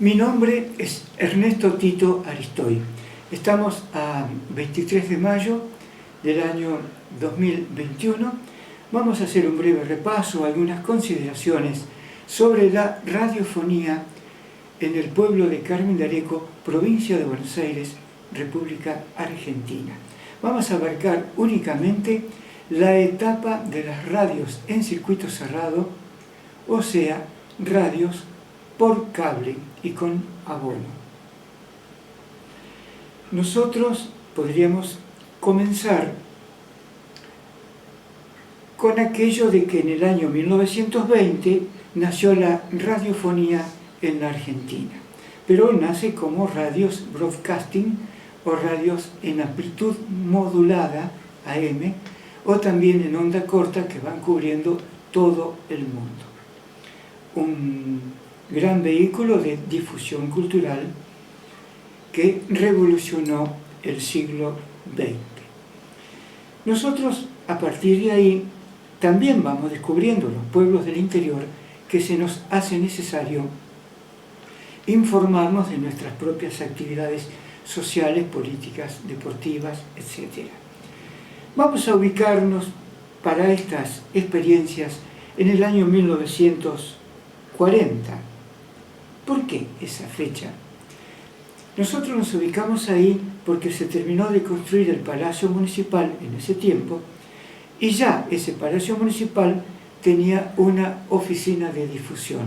Mi nombre es Ernesto Tito Aristoy. Estamos a 23 de mayo del año 2021. Vamos a hacer un breve repaso, algunas consideraciones sobre la radiofonía en el pueblo de Carmen de Areco, provincia de Buenos Aires, República Argentina. Vamos a abarcar únicamente la etapa de las radios en circuito cerrado, o sea, radios por cable y con abono. Nosotros podríamos comenzar con aquello de que en el año 1920 nació la radiofonía en la Argentina, pero nace como radios broadcasting o radios en amplitud modulada AM o también en onda corta que van cubriendo todo el mundo. Un gran vehículo de difusión cultural que revolucionó el siglo XX. Nosotros, a partir de ahí, también vamos descubriendo los pueblos del interior que se nos hace necesario informarnos de nuestras propias actividades sociales, políticas, deportivas, etc. Vamos a ubicarnos para estas experiencias en el año 1940. ¿Por qué esa fecha? Nosotros nos ubicamos ahí porque se terminó de construir el Palacio Municipal en ese tiempo y ya ese Palacio Municipal tenía una oficina de difusión,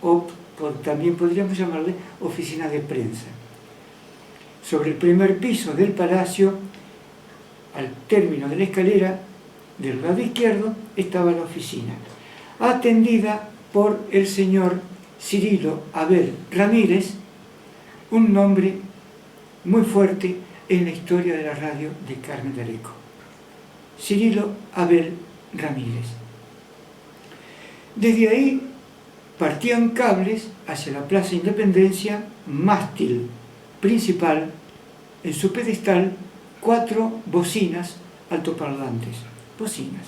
o también podríamos llamarle oficina de prensa. Sobre el primer piso del palacio, al término de la escalera del lado izquierdo, estaba la oficina, atendida por el señor Cirilo Abel Ramírez, un nombre muy fuerte en la historia de la radio de Carmen de Areco. Cirilo Abel Ramírez. Desde ahí partían cables hacia la Plaza Independencia, mástil principal, en su pedestal 4 bocinas altoparlantes, bocinas.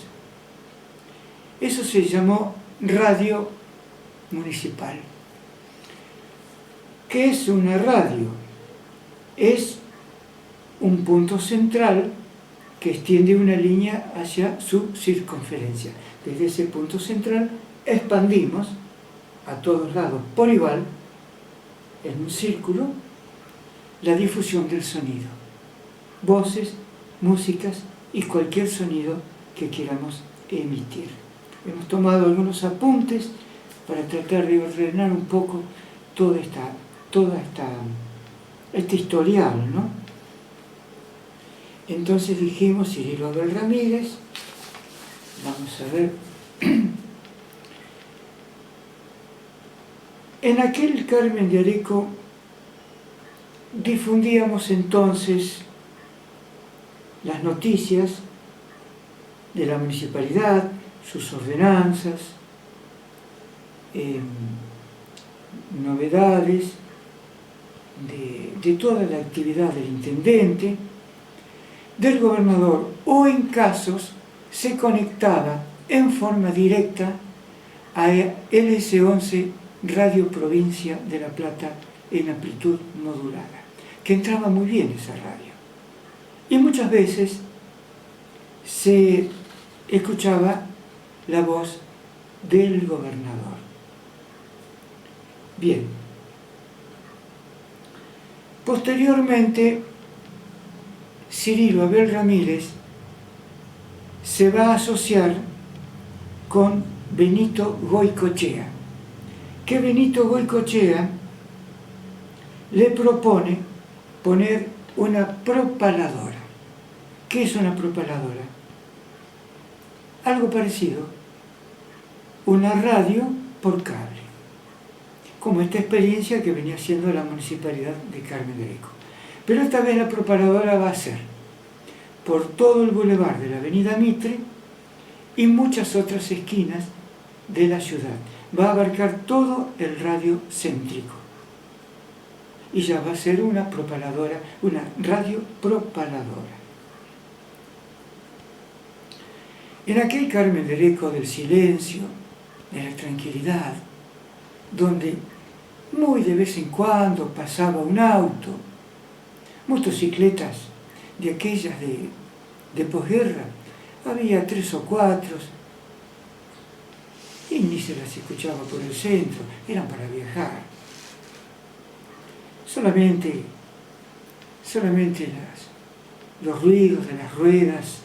Eso se llamó radio municipal. ¿Qué es una radio? Es un punto central que extiende una línea hacia su circunferencia. Desde ese punto central expandimos a todos lados por igual, en un círculo, la difusión del sonido. Voces, músicas y cualquier sonido que queramos emitir. Hemos tomado algunos apuntes para tratar de ordenar un poco este historial, ¿no? Entonces dijimos Cirilo Abel Ramírez, vamos a ver. En aquel Carmen de Areco difundíamos entonces las noticias de la municipalidad, sus ordenanzas, novedades de toda la actividad del intendente, del gobernador, o en casos se conectaba en forma directa a LS11 Radio Provincia de La Plata en amplitud modulada, que entraba muy bien esa radio. Y muchas veces se escuchaba la voz del gobernador. Bien. Posteriormente, Cirilo Abel Ramírez se va a asociar con Benito Goicoechea, que Benito Goicoechea le propone poner una propaladora. ¿Qué es una propaladora? Algo parecido, una radio por cable, como esta experiencia que venía haciendo la municipalidad de Carmen de Areco. Pero esta vez la propaladora va a ser por todo el bulevar de la avenida Mitre y muchas otras esquinas de la ciudad. Va a abarcar todo el radio céntrico. Y ya va a ser una propaladora, una radio propaladora. En aquel Carmen de Areco del silencio, de la tranquilidad, donde Muy de vez en cuando pasaba un auto, motocicletas de aquellas de posguerra, había 3 o 4, y ni se las escuchaba por el centro, eran para viajar. Solamente los ruidos de las ruedas,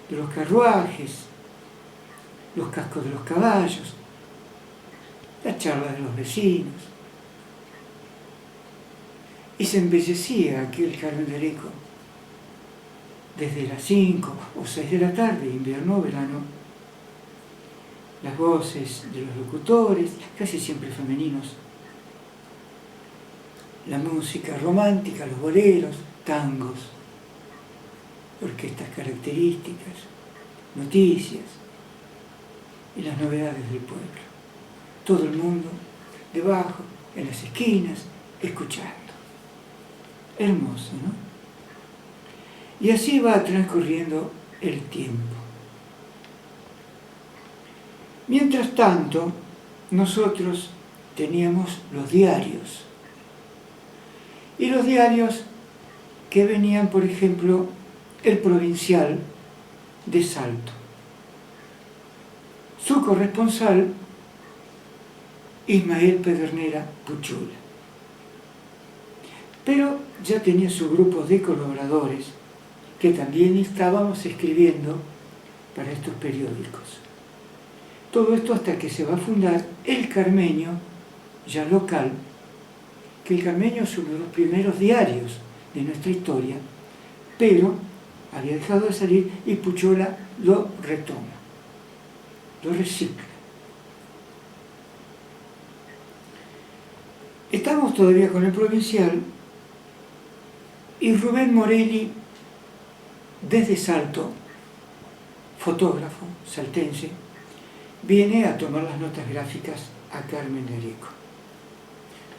de los carruajes, los cascos de los caballos, las charlas de los vecinos. Y se embellecía aquel Carmen de Areco. Desde las 5 o 6 de la tarde, invierno o verano, las voces de los locutores, casi siempre femeninos, la música romántica, los boleros, tangos, orquestas características, noticias y las novedades del pueblo. Todo el mundo debajo, en las esquinas, escuchando. Hermoso, ¿no? Y así va transcurriendo el tiempo. Mientras tanto, nosotros teníamos los diarios. Y los diarios que venían, por ejemplo, El Provincial de Salto. Su corresponsal, Ismael Pedernera Puchula. Pero ya tenía su grupo de colaboradores que también estábamos escribiendo para estos periódicos. Todo esto hasta que se va a fundar El Carmenio, ya local, que El Carmenio es uno de los primeros diarios de nuestra historia, pero había dejado de salir y Puchola lo retoma, lo recicla. Estamos todavía con El Provincial y Rubén Morelli, desde Salto, fotógrafo saltense, viene a tomar las notas gráficas a Carmen de Areco.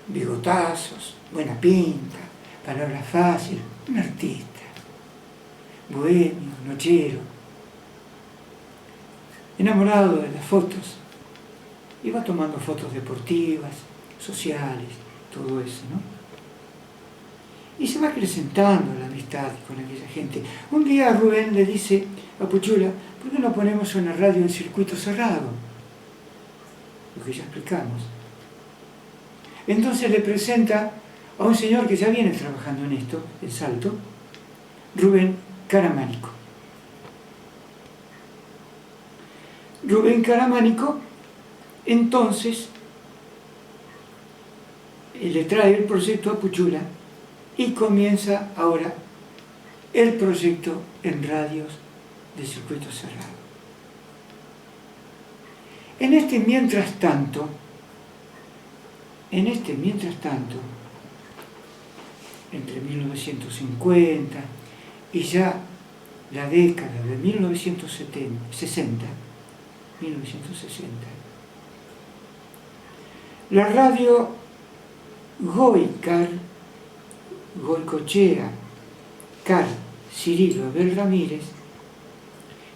Bigotazos, buena pinta, palabra fácil, un artista, bohemio, nochero, enamorado de las fotos. Iba tomando fotos deportivas, sociales, todo eso, ¿no? Y se va acrecentando la amistad con aquella gente. Un día Rubén le dice a Puchula, ¿por qué no ponemos una radio en circuito cerrado? Lo que ya explicamos. Entonces le presenta a un señor que ya viene trabajando en esto, en Salto, Rubén Caramánico. Rubén Caramánico, entonces, le trae el proyecto a Puchula y comienza ahora el proyecto en radios de circuito cerrado. En este mientras tanto, entre 1950 y ya la década de 1960, la radio Goicoechea, Car Cirilo Abel Ramírez,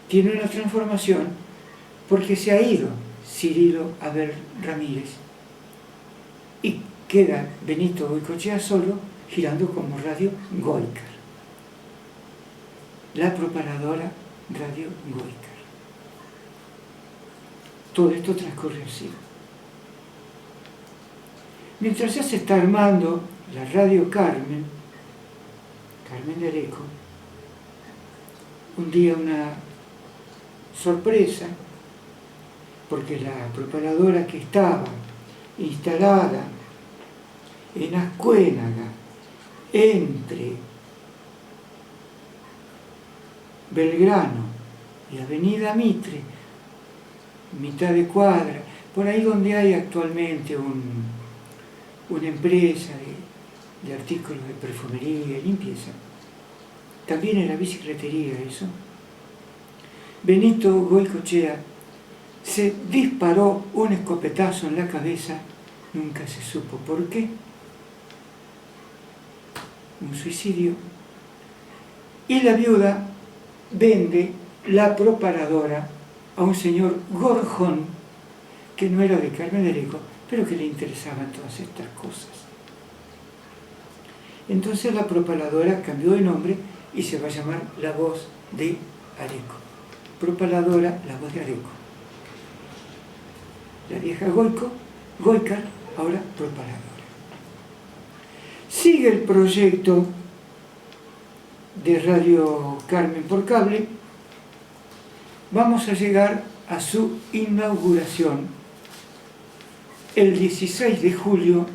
tiene una transformación porque se ha ido Cirilo Abel Ramírez y queda Benito Goicoechea solo, girando como radio Goicar, la propagadora radio Goicar. Todo esto transcurre así. Mientras ya se está armando la radio Carmen de Areco, un día una sorpresa, porque la propagadora que estaba instalada en Ascuénaga, entre Belgrano y Avenida Mitre, mitad de cuadra, por ahí donde hay actualmente una empresa de artículos de perfumería y limpieza. También era bicicletería eso. Benito Goicoechea se disparó un escopetazo en la cabeza, nunca se supo por qué. Un suicidio. Y la viuda vende la propagadora a un señor Gorjón, que no era de Carmen de Areco, pero que le interesaban todas estas cosas. Entonces la propaladora cambió de nombre y se va a llamar La Voz de Areco. Propaladora, La Voz de Areco. La vieja Goicar, ahora propaladora. Sigue el proyecto de Radio Carmen por cable. Vamos a llegar a su inauguración el 16 de julio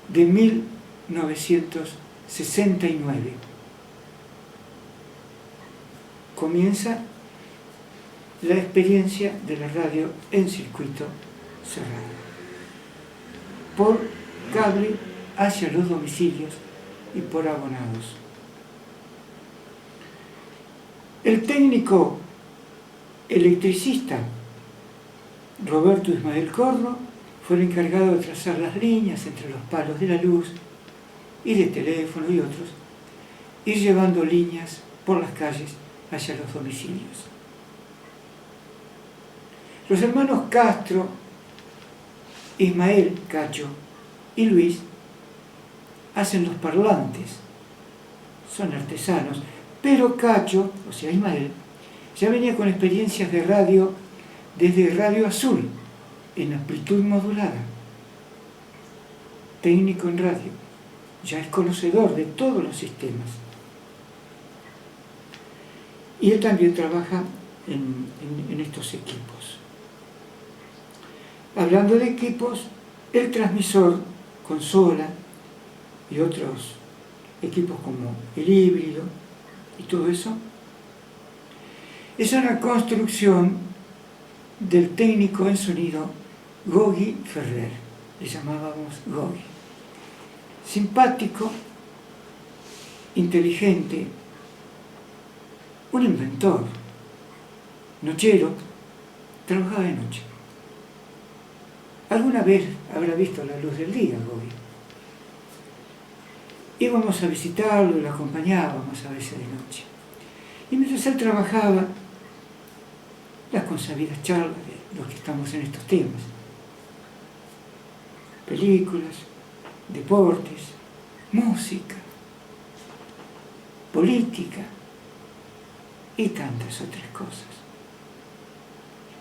de 1969. Comienza la experiencia de la radio en circuito cerrado, por cable hacia los domicilios y por abonados. El técnico electricista Roberto Ismael Corro fue el encargado de trazar las líneas entre los palos de la luz y de teléfono y otros, ir llevando líneas por las calles hacia los domicilios. Los hermanos Castro, Ismael, Cacho y Luis hacen los parlantes, son artesanos, pero Cacho, o sea Ismael, ya venía con experiencias de radio desde Radio Azul, en amplitud modulada, técnico en radio, ya es conocedor de todos los sistemas. Y él también trabaja en estos equipos. Hablando de equipos, el transmisor, consola y otros equipos como el híbrido y todo eso, es una construcción del técnico en sonido Gogi Ferrer, le llamábamos Gogi. Simpático, inteligente, un inventor, nochero, trabajaba de noche. Alguna vez habrá visto la luz del día, Gogi. Íbamos a visitarlo y lo acompañábamos a veces de noche. Y mientras él trabajaba, las consabidas charlas de los que estamos en estos temas. Películas, deportes, música, política y tantas otras cosas.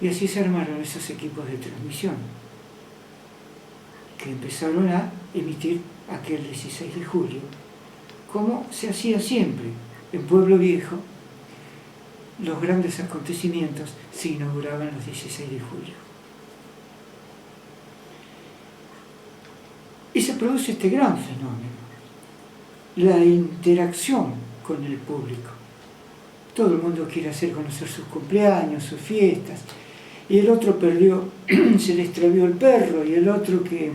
Y así se armaron esos equipos de transmisión que empezaron a emitir aquel 16 de julio, como se hacía siempre en Pueblo Viejo. Los grandes acontecimientos se inauguraban los 16 de julio. Y se produce este gran fenómeno, la interacción con el público. Todo el mundo quiere hacer conocer sus cumpleaños, sus fiestas, y el otro perdió, se le extravió el perro, y el otro que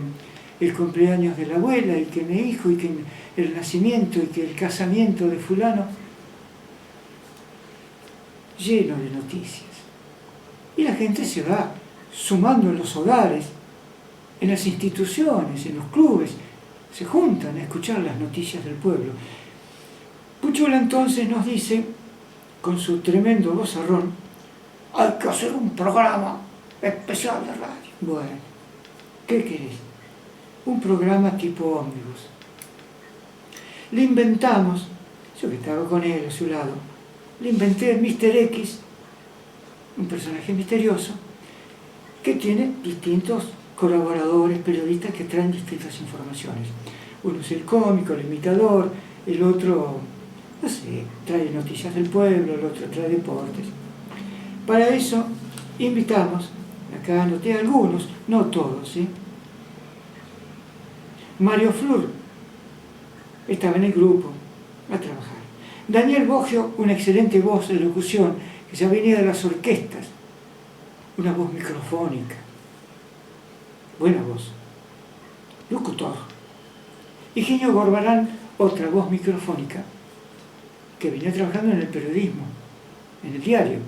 el cumpleaños de la abuela, y que mi hijo, y que el nacimiento, y que el casamiento de fulano, lleno de noticias. Y la gente se va sumando en los hogares, en las instituciones, en los clubes, se juntan a escuchar las noticias del pueblo. Puchula entonces nos dice, con su tremendo vozarrón, hay que hacer un programa especial de radio. Bueno, ¿qué querés? Un programa tipo ómnibus. Le inventamos, yo que estaba con él a su lado, le inventé el Mr. X, un personaje misterioso, que tiene distintos colaboradores, periodistas que traen distintas informaciones. Uno es el cómico, el imitador, el otro, no sé, trae noticias del pueblo, el otro trae deportes. Para eso invitamos, acá anoté algunos, no todos, ¿sí? Mario Flur estaba en el grupo a trabajar. Daniel Boggio, una excelente voz de locución, que ya venía de las orquestas, una voz microfónica, buena voz, locutor. Higinio Gorbarán, otra voz microfónica, que venía trabajando en el periodismo, en el diario.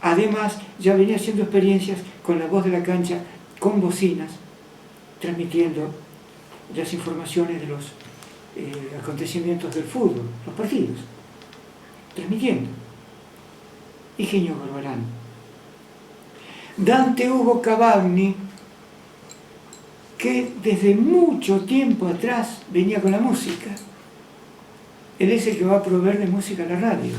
Además, ya venía haciendo experiencias con la voz de la cancha, con bocinas, transmitiendo las informaciones de los acontecimientos del fútbol, los partidos, transmitiendo. Higinio Gorbarán. Dante Hugo Cavagni, que desde mucho tiempo atrás venía con la música. Él es el que va a proveer de música a la radio,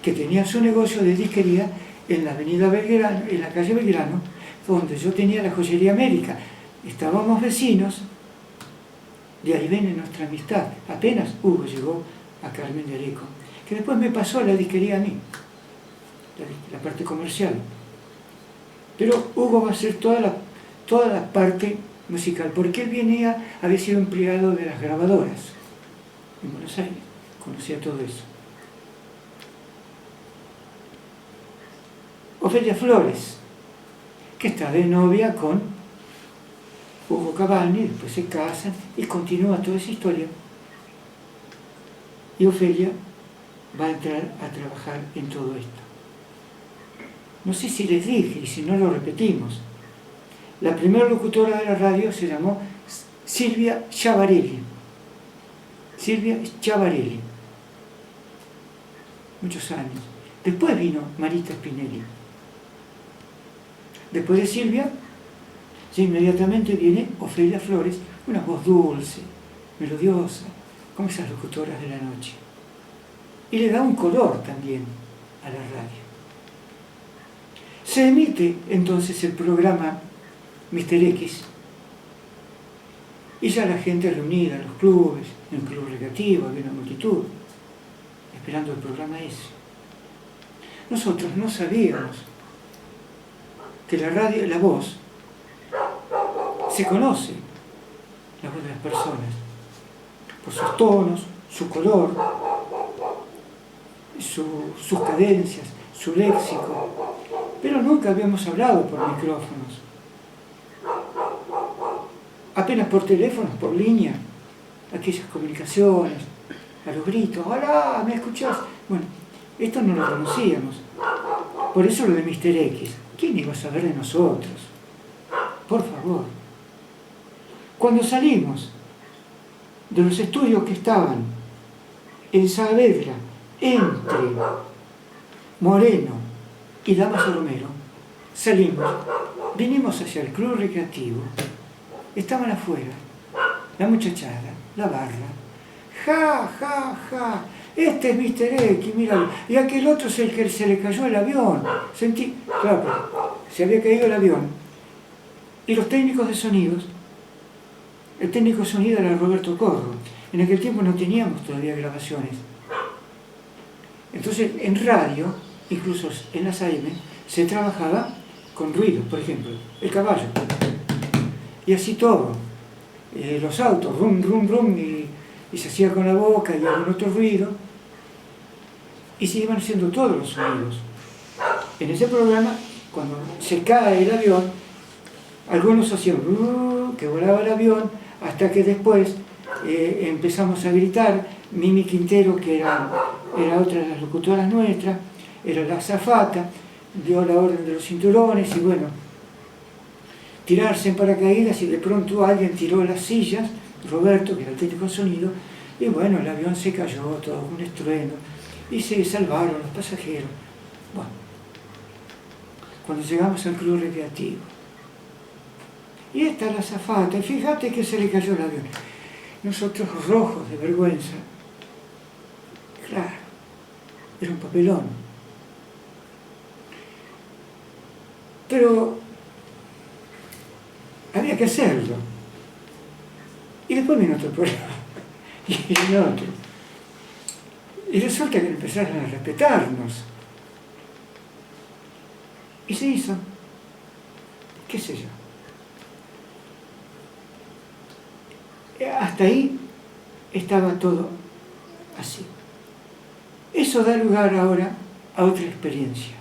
que tenía su negocio de disquería en la avenida Belgrano, en la calle Belgrano, donde yo tenía la joyería América. Estábamos vecinos, de ahí viene nuestra amistad. Apenas Hugo llegó a Carmen de Areco, que después me pasó a la disquería a mí, la parte comercial. Pero Hugo va a hacer toda la parte musical, porque él había sido empleado de las grabadoras en Buenos Aires, conocía todo eso. Ofelia Flores, que está de novia con Hugo Cavagni, después se casan y continúa toda esa historia. Y Ofelia va a entrar a trabajar en todo esto. No sé si les dije, y si no lo repetimos, la primera locutora de la radio se llamó Silvia Schiavarelli. Silvia Schiavarelli. Muchos años. Después vino Marita Spinelli. Después de Silvia, inmediatamente viene Ofelia Flores, una voz dulce, melodiosa, como esas locutoras de la noche. Y le da un color también a la radio. Se emite entonces el programa Mr. X, y ya la gente reunida en los clubes, en el club recreativo, había una multitud esperando el programa ese. Nosotros no sabíamos que la radio, la voz, se conoce, la voz de las personas, por sus tonos, su color, sus cadencias, su léxico, pero nunca habíamos hablado por micrófonos, apenas por teléfonos, por línea, aquellas comunicaciones, a los gritos, ¡hola! ¿Me escuchás? Bueno, esto no lo conocíamos, por eso lo de Mr. X. ¿Quién iba a saber de nosotros? Por favor. Cuando salimos de los estudios que estaban en Saavedra, entre Moreno y Damaso Romero, salimos, vinimos hacia el club recreativo, estaban afuera, la muchachada, la barra, ja, ja, ja, este es Mr. X, míralo, y aquel otro es el que se le cayó el avión, sentí, claro, se había caído el avión, y los técnicos de sonidos, el técnico de sonido era Roberto Corro, en aquel tiempo no teníamos todavía grabaciones, entonces en radio, incluso en las AM, se trabajaba con ruido, por ejemplo, el caballo, y así todo, los autos, rum, rum, rum, y se hacía con la boca y algún otro ruido, y se iban haciendo todos los sonidos. En ese programa, cuando se cae el avión, algunos hacían que volaba el avión, hasta que después empezamos a gritar. Mimi Quintero, que era otra de las locutoras nuestras, era la azafata, dio la orden de los cinturones y bueno, tirarse en paracaídas, y de pronto alguien tiró las sillas, Roberto, que era el técnico de sonido, y bueno, el avión se cayó, todo un estruendo, y se salvaron los pasajeros. Bueno, cuando llegamos al club recreativo, y esta la azafata, y fíjate que se le cayó el avión. Nosotros rojos de vergüenza, claro, era un papelón. Pero había que hacerlo. Y después vino otro problema, y vino otro. Y resulta que empezaron a respetarnos. Y se hizo, qué sé yo. Hasta ahí estaba todo así. Eso da lugar ahora a otra experiencia.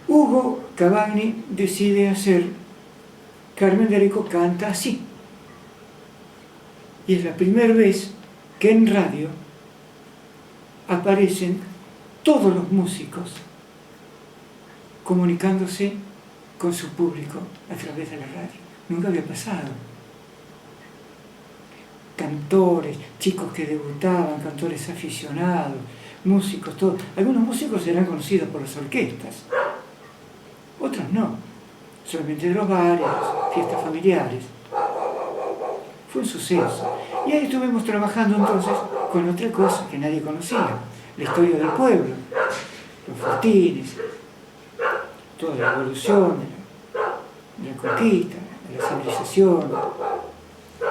Hugo Cavagni decide hacer Carmen de Areco canta así. Y es la primera vez que en radio aparecen todos los músicos comunicándose con su público a través de la radio. Nunca había pasado. Cantores, chicos que debutaban, cantores aficionados, músicos, todo. Algunos músicos serán conocidos por las orquestas, otros no, solamente de los bares, fiestas familiares. Fue un suceso. Y ahí estuvimos trabajando entonces con otra cosa que nadie conocía, la historia del pueblo, los fortines, toda la evolución de la conquista, de la civilización,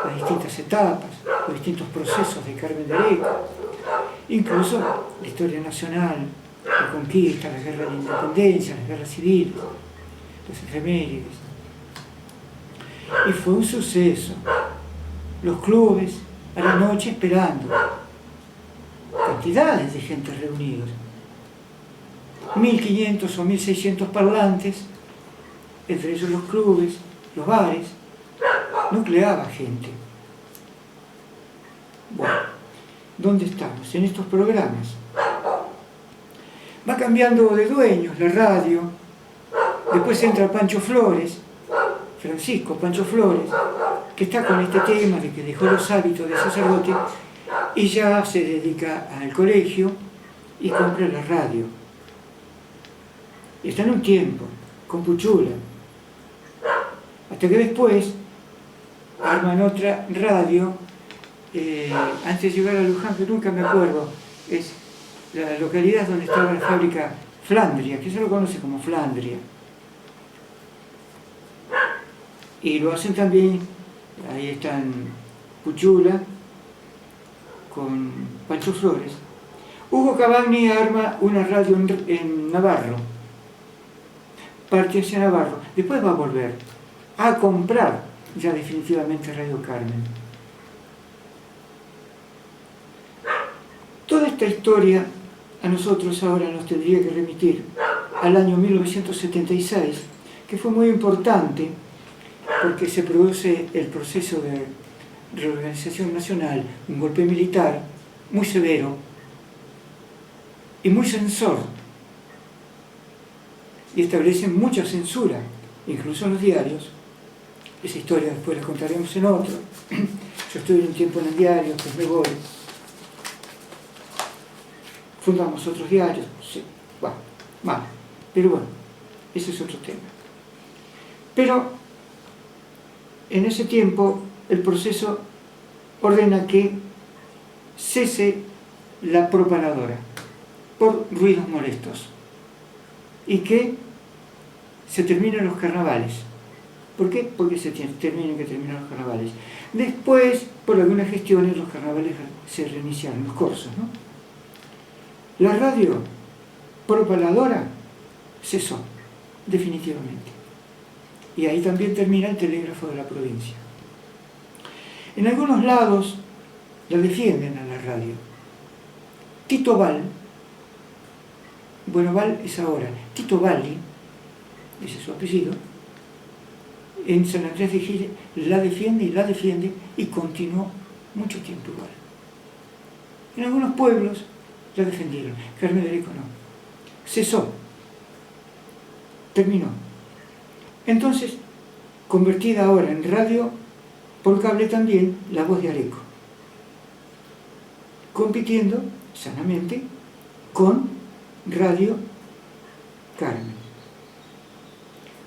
las distintas etapas, los distintos procesos de Carmen de Areco, incluso la historia nacional, la conquista, la guerra de independencia, las guerras civiles, las efemérides. Y fue un suceso. Los clubes a la noche esperando, cantidades de gente reunidos, 1500 o 1600 parlantes, entre ellos los clubes, los bares, nucleaba gente. Bueno, ¿dónde estamos? En estos programas. Va cambiando de dueños la radio, después entra Pancho Flores, Francisco Pancho Flores, que está con este tema de que dejó los hábitos de sacerdote y ya se dedica al colegio y compra la radio. Y está en un tiempo, con Puchula, hasta que después arman otra radio, antes de llegar a Luján, que nunca me acuerdo, es la localidad donde estaba la fábrica Flandria, que se lo conoce como Flandria. Y lo hacen también, ahí están Puchula, con Pancho Flores. Hugo Cavagni arma una radio en Navarro, parte hacia Navarro, después va a volver a comprar ya definitivamente Radio Carmen. Toda esta historia a nosotros ahora nos tendría que remitir al año 1976, que fue muy importante porque se produce el proceso de reorganización nacional, un golpe militar muy severo y muy censor, y establecen mucha censura, incluso en los diarios. Esa historia después la contaremos en otro. Yo estuve un tiempo en el diario, pues me voy. Fundamos otros diarios, sí, bueno, mal, pero bueno, ese es otro tema. Pero en ese tiempo el proceso ordena que cese la propaladora por ruidos molestos y que se terminen los carnavales. ¿Por qué? Porque tienen que terminar los carnavales. Después, por algunas gestiones, los carnavales se reiniciaron, los corsos, ¿no? La radio propaladora cesó, definitivamente. Y ahí también termina el telégrafo de la provincia. En algunos lados la defienden a la radio. Tito Val, bueno, Val es ahora, Tito Valli, ese es su apellido, en San Andrés de Giles la defiende y continuó mucho tiempo igual. En algunos pueblos la defendieron, Carmen de Areco no. Cesó, terminó. Entonces, convertida ahora en radio por cable también, La Voz de Areco, compitiendo sanamente con Radio Carmen.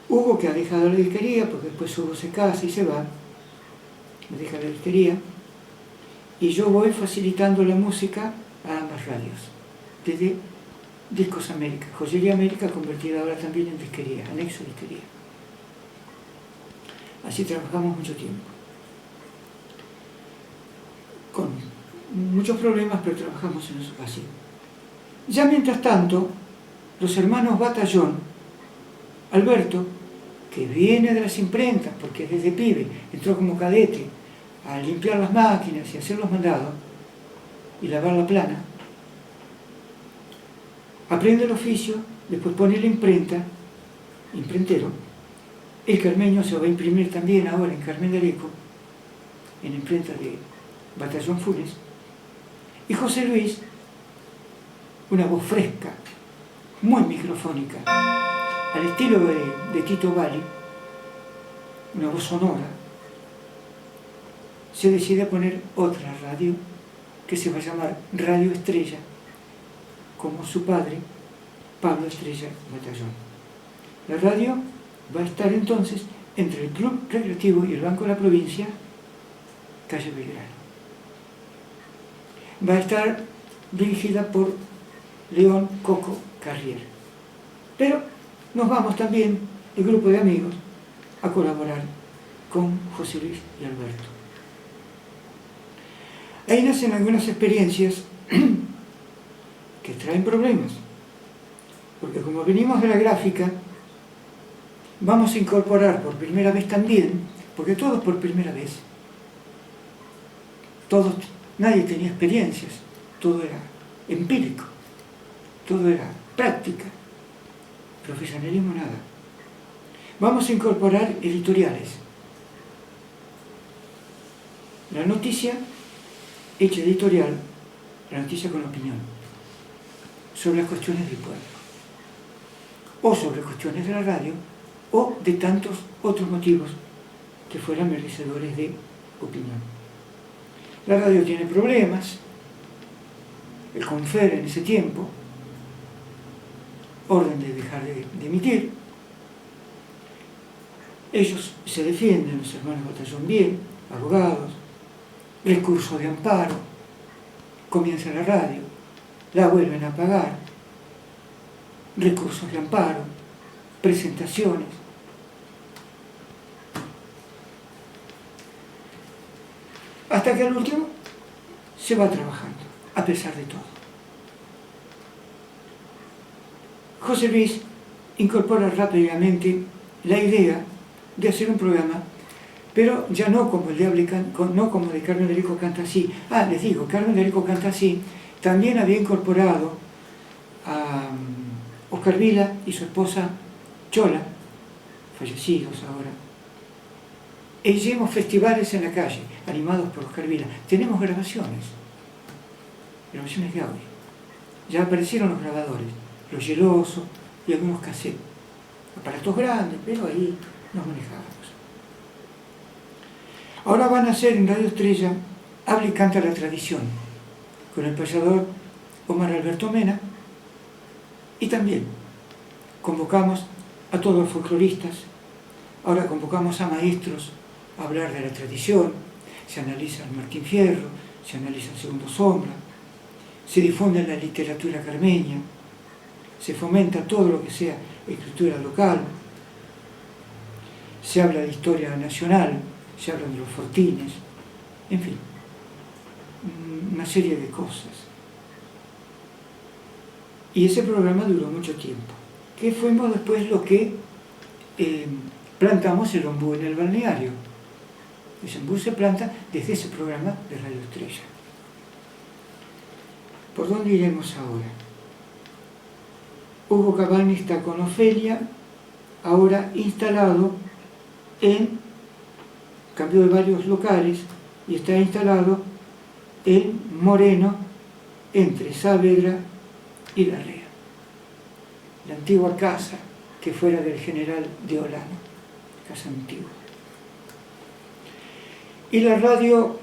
Hugo, que ha dejado la disquería, porque después Hugo se casa y se va, deja la disquería, y yo voy facilitando la música a ambas radios, desde Discos América, Joyería América, convertida ahora también en disquería, anexo disquería. Así trabajamos mucho tiempo, con muchos problemas, pero trabajamos en eso así. Ya mientras tanto, los hermanos Batallón, Alberto, que viene de las imprentas, porque desde pibe entró como cadete a limpiar las máquinas y hacer los mandados y lavar la plana, aprende el oficio, después pone la imprenta, imprentero. El carmeño se va a imprimir también ahora en Carmen de Areco, en la imprenta de Batallón Funes. Y José Luis, una voz fresca, muy microfónica, al estilo de Tito Valli, una voz sonora, se decide a poner otra radio que se va a llamar Radio Estrella, como su padre, Pablo Estrella Batallón. La radio va a estar entonces entre el Club Recreativo y el Banco de la Provincia, calle Belgrano. Va a estar dirigida por León Coco Carrier. Pero nos vamos también, el grupo de amigos, a colaborar con José Luis y Alberto. Ahí nacen algunas experiencias que traen problemas, porque como venimos de la gráfica, vamos a incorporar por primera vez también, porque todos por primera vez, nadie tenía experiencias, todo era empírico, todo era práctica, profesionalismo nada. Vamos a incorporar editoriales. La noticia hecha editorial, la noticia con opinión, sobre las cuestiones del pueblo, o sobre cuestiones de la radio, o de tantos otros motivos que fueran merecedores de opinión. La radio tiene problemas, el CONFER en ese tiempo, orden de dejar de emitir, ellos se defienden, los hermanos Batallón bien, abogados, recurso de amparo, comienza la radio, la vuelven a pagar, recursos de amparo, presentaciones. Hasta que al último se va trabajando, a pesar de todo. José Luis incorpora rápidamente la idea de hacer un programa, pero ya no como el de Carmen de Rico Canta Así. Les digo, Carmen de Rico Canta Así también había incorporado a Oscar Vila y su esposa Chola, fallecidos ahora. E hicimos festivales en la calle, animados por Oscar Vila. Tenemos grabaciones de audio. Ya aparecieron los grabadores, los Geloso y algunos cassettes. Aparatos grandes, pero ahí nos manejábamos. Ahora van a hacer en Radio Estrella Habla y Canta la Tradición, con el payador Omar Alberto Mena, y también convocamos a todos los folcloristas, ahora convocamos a maestros a hablar de la tradición, se analiza el Martín Fierro, se analiza el Segundo Sombra, se difunde la literatura carmeña, se fomenta todo lo que sea escritura local, se habla de historia nacional, se habla de los fortines, en fin, una serie de cosas. Y ese programa duró mucho tiempo, que fuimos después lo que plantamos el ombú en el balneario. Ese ombú se planta desde ese programa de Radio Estrella. ¿Por dónde iremos ahora? Hugo Cabani está con Ofelia, ahora instalado cambió de varios locales y está instalado en Moreno, entre Saavedra y La Rea. La antigua casa que fuera del general de Olano, casa antigua. Y la radio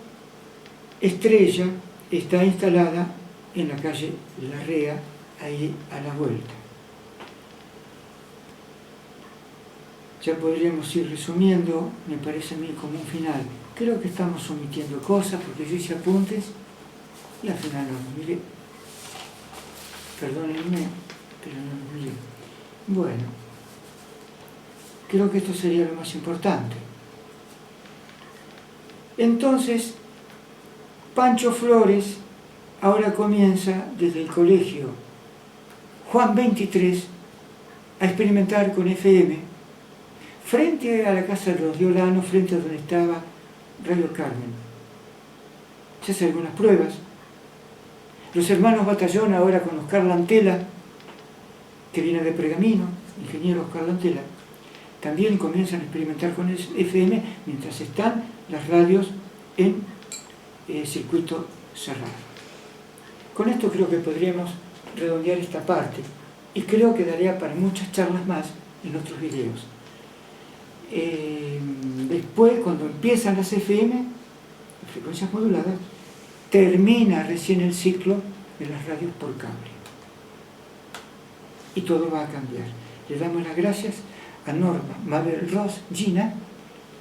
Estrella está instalada en la calle La Rea, ahí a la vuelta. Ya podríamos ir resumiendo, me parece a mí como un final. Creo que estamos omitiendo cosas porque yo hice apuntes y al final no los miré. Perdónenme, pero no los miré. Bueno, creo que esto sería lo más importante. Entonces, Pancho Flores ahora comienza desde el colegio Juan 23 a experimentar con FM frente a la casa de los de Olano, frente a donde estaba Radio Carmen. Se hacen algunas pruebas. Los hermanos Batallón ahora con Oscar Lantela, que viene de Pergamino, ingeniero Oscar Lantela, también comienzan a experimentar con el FM mientras están las radios en circuito cerrado. Con esto creo que podríamos redondear esta parte y creo que daría para muchas charlas más en otros videos. Después, cuando empiezan las FM, las frecuencias moduladas, termina recién el ciclo de las radios por cable. y todo va a cambiar. Le damos las gracias a Norma, Mabel, Ross, Gina